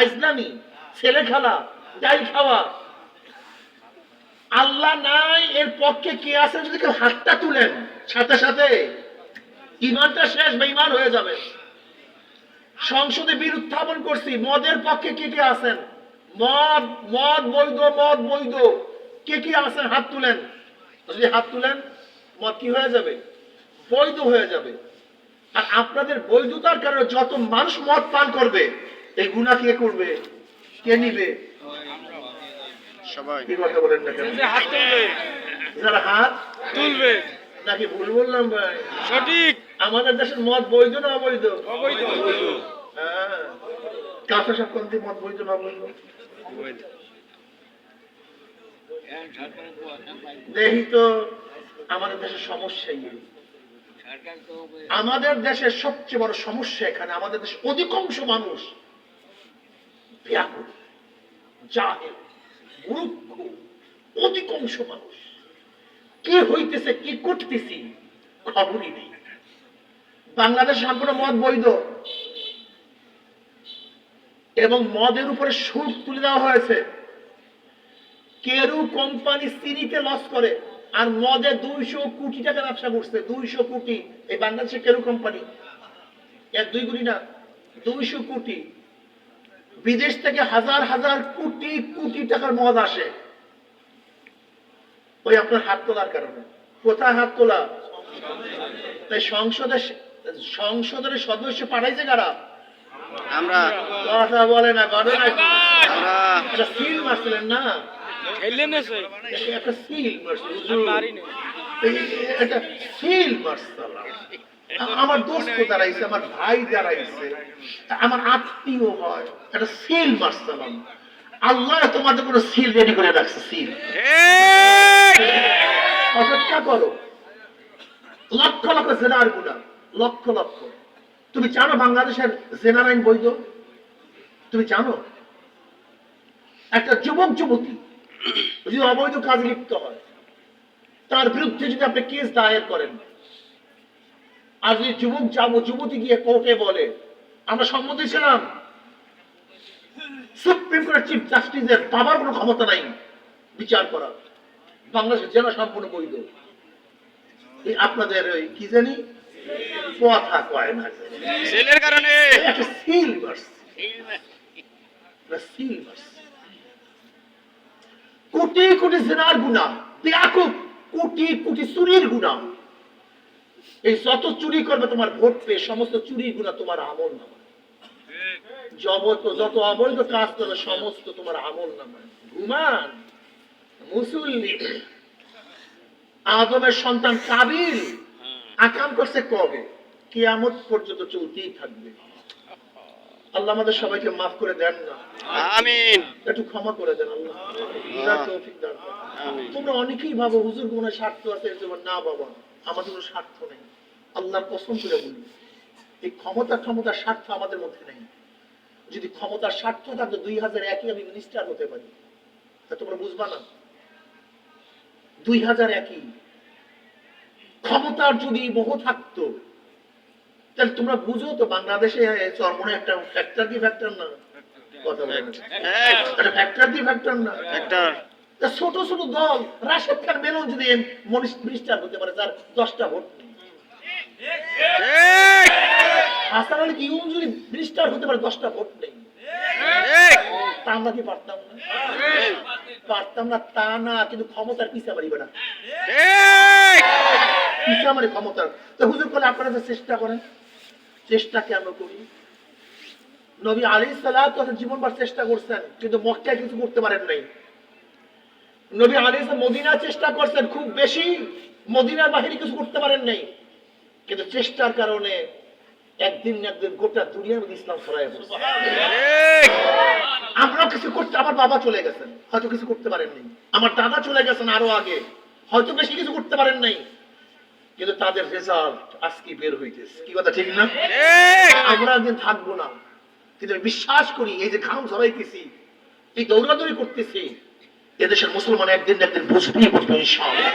ইসলামী ছেলে খেলা, ডাইল খাওয়া। আল্লাহ নাই এর পক্ষে কে আছেন? যদি কেউ হাতটা তুলেন সাথে সাথে ইমানটা শেষ, বেঈমান হয়ে যাবে। সংসদে বিল উত্থাপন করছি, মদের পক্ষে কে কে আছেন? মদ মদ বৈধ, মদ বৈধ, কে কে আছেন? হাত তুলেন। যদি হাত তুলেন, মদ কি হয়ে যাবে? বৈধ হয়ে যাবে। আর আপনাদের বৈধতার কারণে যত মানুষ মদ পান করবে, এই গুনাহ কে করবে? কে নিবে? সবাই। কি কথা বলেন না কেন? হাত তুলবে, যারা হাত তুলবে। নাকি ভুল বললাম ভাই? সঠিক। আমাদের দেশের মদ বৈধ না অবৈধ? অবৈধ। হ্যাঁ, কাফের সব কোন মদ বৈধ না অবৈধ? দেখি তো আমাদের দেশের সমস্যা। আমাদের দেশের সবচেয়ে বড় সমস্যা এখানে, আমাদের দেশের অধিকাংশ মানুষ ব্যাকুল, জাহেল, মূর্খ। অধিকাংশ মানুষ কি হইতেছে, কি করতেছি খবরই নেই। বাংলাদেশ সম্পূর্ণ মদ বৈধ এবং মদের উপরে শুল্ক তুলে দেওয়া হয়েছে। কেরু কোম্পানি চিনিতে লস করে আর মদে 200 কোটি টাকা ব্যবসা করছে। 200 কোটি। এই বাংলাদেশে কেরু কোম্পানি 1-2 কোটি না, 200 কোটি। বিদেশ থেকে হাজার হাজার কোটি কোটি টাকার মদ আসে ওই আপনার হাত তোলার কারণে। কোথায় হাত তোলা? তাই সংসদের সদস্য পাঠাইছে কারা? আমরা। কথা বলে না, ঘটনা কি? আমরা। একটা সিল মারছিলেন না? একটা সিল একটা সিল মারছিলাম। আমার দোস্ত দাঁড়াইছে, আমার ভাই দাঁড়াইছে, আমার আত্মীয় হয়, একটা সিল মারছিলাম। আল্লাহ তোমাদের কোনো সিল রেডি করে রাখছে। সিল অপেক্ষা করো। লক্ষ লক্ষ জেনার গুণা, লক্ষ লক্ষ। তুমি জানো বাংলাদেশের জেনার আইন বৈধ? তুমি জানো একটা যুবক যুবতী যদি অবৈধ কাজে লিপ্ত হয়, তার বিরুদ্ধে যদি আপনি কেস দায়ের করেন, আর যদি যুবতী গিয়ে কোর্টে বলে আমরা সম্মতি ছিলাম, সুপ্রিম কোর্টের চিফ জাস্টিসের পাবার কোনো ক্ষমতা নাই বিচার করা। বাংলাদেশের জেলা সম্পূর্ণ বৈধ। এই আপনাদের ওই কি জানি কথা কয় না, ছেলের কারণে একটা সিল মারছে, সিল মারছে। কোটি কোটি জিনার গুনাহ, বেয়াকুব, কোটি কোটি চুরির গুনাহ। এই যত চুরি করবে তোমার ভোট পেয়ে, সমস্ত চুরির গুনাহ তোমার আমল নামায়। যত অবৈধ কাজ করবে সমস্ত তোমার আমল নামায়। ঘুমান মুসল্লি আদমের সন্তান কাবিল আকাম করছে কবে? কিয়ামত পর্যন্ত চলতেই থাকবে। আল্লাহ আমাদের সবাইকে মাফ করে দেন না, আমিন। একটু ক্ষমা করে দেন আল্লাহ, তৌফিক দান করেন। তোমরা অনেকেই ভাবো হুজুর কোনো স্বার্থ আছে। না বাবা, আমাদের কোনো স্বার্থ নেই। আল্লাহর কসম করে বলি, এই ক্ষমতার স্বার্থ আমাদের মধ্যে নেই। যদি ক্ষমতার স্বার্থ থাকতো 2001 আমি মিনিস্টার হতে পারি, তা তোমরা বুঝবা না। 2001 ক্ষমতার যদি মোহ থাকতো, তাহলে তোমরা বুঝো তো বাংলাদেশে চরমনে একটা ফ্যাক্টর কি ফ্যাক্টর না? কথা বলেন, একটা ফ্যাক্টর কি ফ্যাক্টর না? ফ্যাক্টর। ছোট ছোট দল, রাশেদ খান মেনন যদি মিনিস্টার হতে পারে, যার 10টা ভোট নেই। হাসান আলী ইউন যদি মিনিস্টার হতে পারে, 10টা ভোট নেই। তা আমরা কি পারতাম না? পারতাম না তা না, কিন্তু ক্ষমতার পিছা মারিবে না, পিছা মারি ক্ষমতার। তো হুজুর বলে আপনারা যে চেষ্টা করেন, চেষ্টা কেন করি? নবী আলাইহিস সালাতু ওয়াস সালাম জীবনভর চেষ্টা করছেন, কিন্তু মক্কায় কিছু করতে পারেন নাই। নবী আলাইহিস সালাম মদিনায় চেষ্টা করছেন খুব বেশি, মদিনার বাহিরে কিছু করতে পারেন নাই, কিন্তু চেষ্টার কারণে একদিন গোটা দুনিয়ার মধ্যে ইসলাম ছড়ায় পড়ছে। আমরা কিছু করতে, আমার বাবা চলে গেছেন, হয়তো কিছু করতে পারেননি। আমার দাদা চলে গেছেন আরো আগে, হয়তো বেশি কিছু করতে পারেন নাই, কিন্তু তাদের রেজাল্ট আজকে বের হইতেছে। কি কথা ঠিক না? আমরা একদিন থাকবো না, কিন্তু আমি বিশ্বাস করি এই যে ঘাম ঝরাইতেছি, এই দৌড়াদৌড়ি করতেছি, এদেশের মুসলমান একদিন না একদিন বুঝবেই ইনশাআল্লাহ।